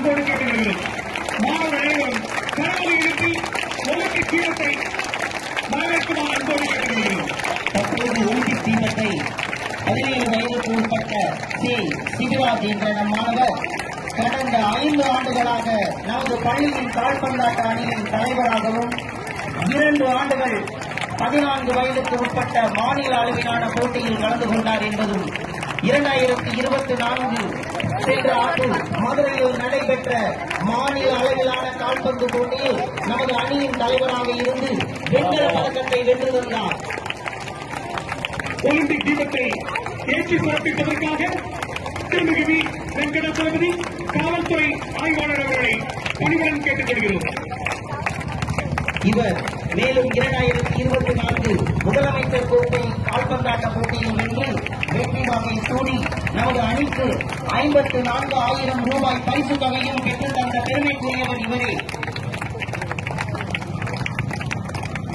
அன்போடு கேட்டுக்கொள்கிறோம். மாணவர் அனைவரும் கரவொலி எழுப்பி ஒலிம்பிக் தீபத்தை வரவேற்குமாறு அன்போடு கேட்டுக்கொள்கிறோம். தற்போது ஒலிம்பிக் தீபத்தை 17 வயதுக்கு உட்பட்ட சி சிவராஜ் என்ற நம் மாணவர் கடந்த 5 ஆண்டுகளாக நமது பள்ளியின் கால்பந்தாட்ட அணியின் தலைவராகவும் 2 ஆண்டுகள் 14 வயதுக்கு உட்பட்ட மாநில அளவிலான போட்டியில் கலந்து கொண்டார் என்பதும் 2024 சென்ற ஆண்டு மதுரையில் நடைபெற்ற மாநில அளவிலான கால்பந்து போட்டியில் நமது அணியின் தலைவராக இருந்து வெண்கல பதக்கத்தை வென்று தந்தார். ஒலிம்பிக் தீபத்தை ஏற்றி சிறப்பிப்பதற்காக திருமிகு வி. வெங்கடாச்சலபதி காவல்துறை ஆய்வாளர் அவர்களை பணிவுடன் கேட்டுக்கொள்கிறோம். இவர் மேலும் 2024 முதலமைச்சர் கோப்பை கால்பந்தாட்ட போட்டியில் வென்று வெற்றி வாகை சூடி நமது அணிக்கு 54,000 ரூபாய் பரிசு தொகையும் பெற்று தந்த பெருமைக்குரியவர் இவரே.